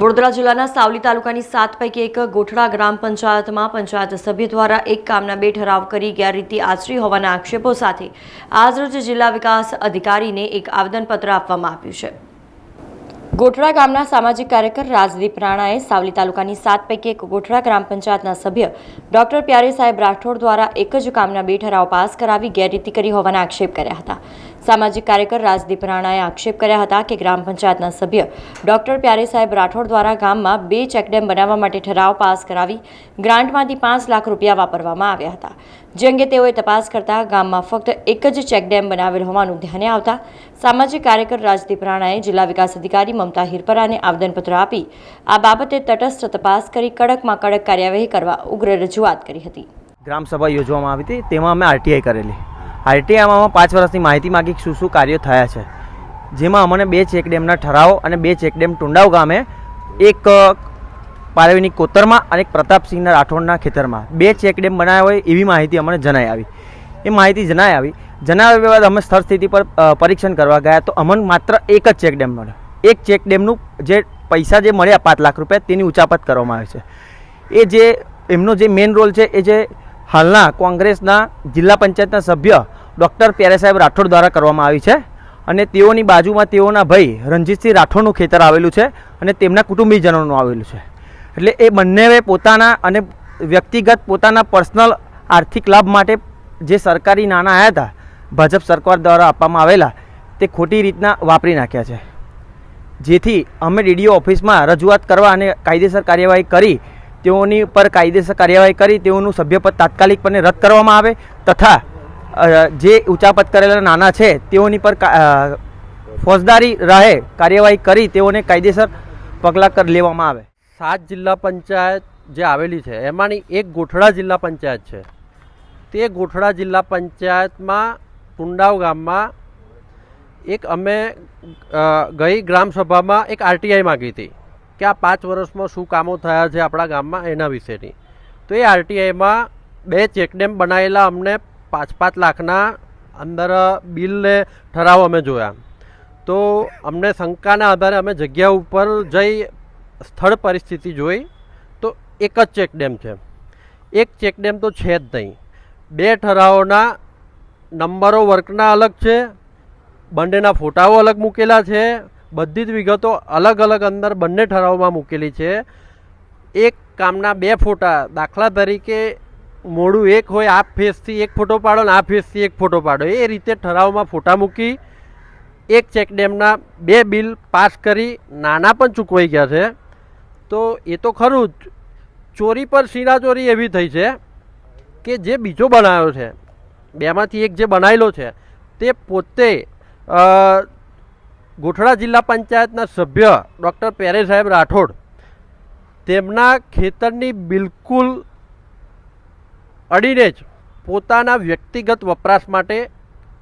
વડોદરા જિલ્લાના સાવલી તાલુકાની 7 પૈકી એક ગોઠડા ગ્રામ પંચાયતમાં પંચાયત સભ્ય દ્વારા એક કામના 2 ઠરાવ કરી ગેરરીતિ આચરી હોવાના આક્ષેપો સાથે આજરોજ જિલ્લા વિકાસ અધિકારીને એક આવેદનપત્ર આપવામાં આવ્યું છે। ગોઠડા ગામના સામાજિક કાર્યકર રાજદીપ રાણાએ સાવલી તાલુકાની 7 પૈકી એક ગોઠડા ગ્રામ પંચાયતના સભ્ય ડોક્ટર પ્યારે સાહેબ રાઠોડ દ્વારા એક જ કામના 2 ઠરાવ પાસ કરાવી ગેરરીતિ કરી હોવાના આક્ષેપ કર્યા હતા। સામાજિક કાર્યકર રાજદીપ રાણાએ આક્ષેપ કર્યા હતા કે ગ્રામ પંચાયતના સભ્ય ડોક્ટર પ્યારે સાહેબ રાઠોડ દ્વારા ગામમાં 2 ચેકડેમ બનાવવા માટે ઠરાવ પાસ કરાવી ગ્રાન્ટમાંથી 5 લાખ રૂપિયા વાપરવામાં આવ્યા હતા, જે અંગે તેઓએ તપાસ કરતા ગામમાં ફક્ત એક જ ચેકડેમ બનાવેલ હોવાનું ધ્યાને આવતા સામાજિક કાર્યકર રાજદીપ રાણાએ જિલ્લા વિકાસ અધિકારી મમતા હિરપરાને આવેદનપત્ર આપી આ બાબતે તટસ્થ તપાસ કરી કડકમાં કડક કાર્યવાહી કરવા ઉગ્ર રજૂઆત કરી હતી। ગ્રામસભા યોજવામાં આવી હતી, તેમાં અમે આરટીઆઈ કરેલી। આરટીઆઈમાં 5 વર્ષની માહિતી માગી શું કાર્યો થયા છે, જેમાં અમને 2 ચેકડેમના ઠરાવો અને 2 ચેકડેમ ટુંડાવ ગામે, એક પારવીની કોતરમાં અને એક પ્રતાપસિંહના રાઠોડના ખેતરમાં 2 ચેકડેમ બનાવ્યા હોય એવી માહિતી અમને જણાઈ આવી। એ માહિતી જણાવ્યા બાદ અમે સ્થળ સ્થિતિ પર પરીક્ષણ કરવા ગયા તો અમને માત્ર એક જ ચેકડેમ મળ્યો। એક ચેકડેમનું જે પૈસા જે મળ્યા 5 લાખ રૂપિયા તેની ઉચાપત કરવામાં આવે છે। એ જે એમનો જે મેઇન રોલ છે એ જે હાલના કોંગ્રેસના જિલ્લા પંચાયતના સભ્ય ડૉક્ટર પ્યારે સાહેબ રાઠોડ દ્વારા કરવામાં આવી છે અને તેઓની બાજુમાં તેઓના ભાઈ રણજીતસિંહ રાઠોડનું ખેતર આવેલું છે અને તેમના કુટુંબીજનોનું આવેલું છે। એટલે એ બંનેએ પોતાના અને વ્યક્તિગત પોતાના પર્સનલ આર્થિક લાભ માટે જે સરકારી નાણાં આવ્યા હતા ભાજપ સરકાર દ્વારા આપવામાં આવેલા તે ખોટી રીતના વાપરી નાખ્યા છે, જેથી અમે ડીડીઓ ઓફિસમાં રજૂઆત કરવા અને કાયદેસર કાર્યવાહી કરી તેઓની પર કાયદેસર કાર્યવાહી કરી તેઓનું સભ્યપદ તાત્કાલિકપણે રદ કરવામાં આવે તથા જે ઉચાપત કરેલા નાના છે તેઓની પર ફોજદારી રાહે કાર્યવાહી કરી તેઓને કાયદેસર પગલાં લેવામાં આવે। 7 જિલ્લા પંચાયત જે આવેલી છે એમાંની એક ગોઠડા જિલ્લા પંચાયત છે। તે ગોઠડા જિલ્લા પંચાયતમાં ટુંડાવ ગામમાં એક અમે ગઈ ગ્રામસભામાં એક આરટીઆઈ માગી હતી કે આ 5 વર્ષમાં શું કામો થયા છે આપણા ગામમાં એના વિશેની। તો એ આરટીઆઈમાં 2 ચેકડેમ બનાવેલા અમને 5-5 લાખના અંદર બિલને ઠરાવ અમે જોયા। તો અમને શંકાના આધારે અમે જગ્યા ઉપર જઈ સ્થળ પરિસ્થિતિ જોઈ તો એક જ ચેકડેમ છે, એક ચેકડેમ તો છે જ નહીં। 2 ઠરાવોના નંબરો વર્કના અલગ છે, બંનેના ફોટાઓ અલગ મૂકેલા છે, બધી જ વિગતો અલગ અલગ અંદર બંને ઠરાવમાં મૂકેલી છે। એક કામના 2 ફોટા, દાખલા તરીકે મોડું એક હોય આ ફેસથી એક ફોટો પાડો ને આ ફેસથી એક ફોટો પાડો, એ રીતે ઠરાવમાં ફોટા મૂકી એક ચેકડેમના 2 બિલ પાસ કરી નાના પણ ચૂકવાઈ ગયા છે। તો એ તો ખરું જ, ચોરી પર સીનાચોરી એવી થઈ છે કે જે બીજો બનાવ્યો છે, 2માંથી એક જે બનાવેલો છે તે પોતે ગોઠડા જિલ્લા પંચાયતના સભ્ય ડૉક્ટર પ્યારે સાહેબ રાઠોડ તેમના ખેતરની બિલકુલ અડીને જ પોતાના વ્યક્તિગત વપરાશ માટે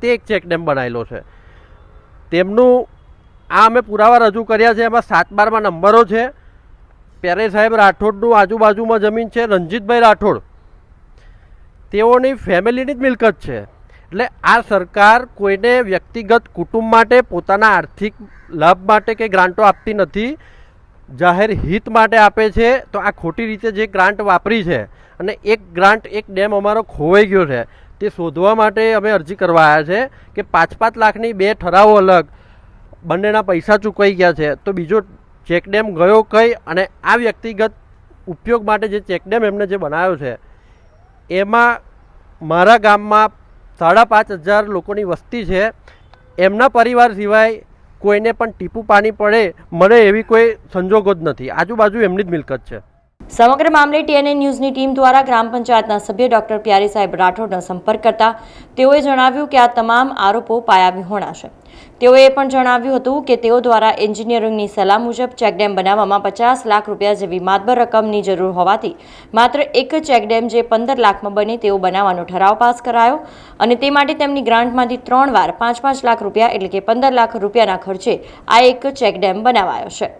તે એક ચેકડેમ બનાવેલો છે। તેમનું આ અમે પુરાવા રજૂ કર્યા છે, એમાં 7-12માં નંબરો છે। પ્યારે સાહેબ રાઠોડનું આજુબાજુમાં જમીન છે, રણજીતભાઈ રાઠોડ તેઓની ફેમિલીની જ મિલકત છે। એટલે આ સરકાર કોઈને વ્યક્તિગત કુટુંબ માટે પોતાના આર્થિક લાભ માટે કે ગ્રાન્ટો આપતી નથી, જાહેર હિત માટે આપે છે। તો આ ખોટી રીતે જે ગ્રાન્ટ વાપરી છે અને એક ગ્રાન્ટ એક ડેમ અમારો ખોવાઈ ગયો છે તે શોધવા માટે અમે અરજી કરવા આવ્યા છે કે 5-5 લાખની 2 ઠરાવો અલગ, બંનેના પૈસા ચૂકવાઈ ગયા છે, તો બીજો ચેકડેમ ગયો કઈ અને આ વ્યક્તિગત ઉપયોગ માટે જે ચેકડેમ એમને જે બનાવ્યો છે એમાં મારા ગામમાં 5,500 લોકોની વસ્તી છે, એમના પરિવાર સિવાય કોઈને પણ ટીપું પાણી મળે એવી કોઈ સંજોગો જ નથી, આજુબાજુ એમની જ મિલકત છે। સમગ્ર મામલે ટીએનએ ન્યૂઝની ટીમ દ્વારા ગ્રામ પંચાયતના સભ્ય ડોક્ટર પ્યારે સાહેબ રાઠોડનો સંપર્ક કરતા તેઓએ જણાવ્યું કે આ તમામ આરોપો પાયાવિહોણા છે। તેઓએ પણ જણાવ્યું હતું કે તેઓ દ્વારા એન્જિનિયરિંગની સલાહ મુજબ ચેકડેમ બનાવવામાં 50 લાખ રૂપિયા જેવી માતબર રકમની જરૂર હોવાથી માત્ર એક ચેકડેમ જે 15 લાખમાં બને તેવો બનાવવાનો ઠરાવ પાસ કરાયો અને તે માટે તેમની ગ્રાન્ટમાંથી 3 વાર 5-5 લાખ રૂપિયા એટલે કે 15 લાખ રૂપિયાના ખર્ચે આ એક ચેકડેમ બનાવાયો છે।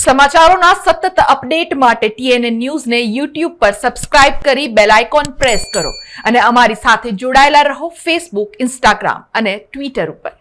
સમાચારોના સતત અપડેટ માટે ટીએનએ ન્યૂઝને યુટ્યુબ પર સબસ્ક્રાઇબ કરી બેલ આઇકોન પ્રેસ કરો અને અમારી સાથે જોડાયેલા રહો ફેસબુક, ઇન્સ્ટાગ્રામ અને ટ્વિટર ઉપર।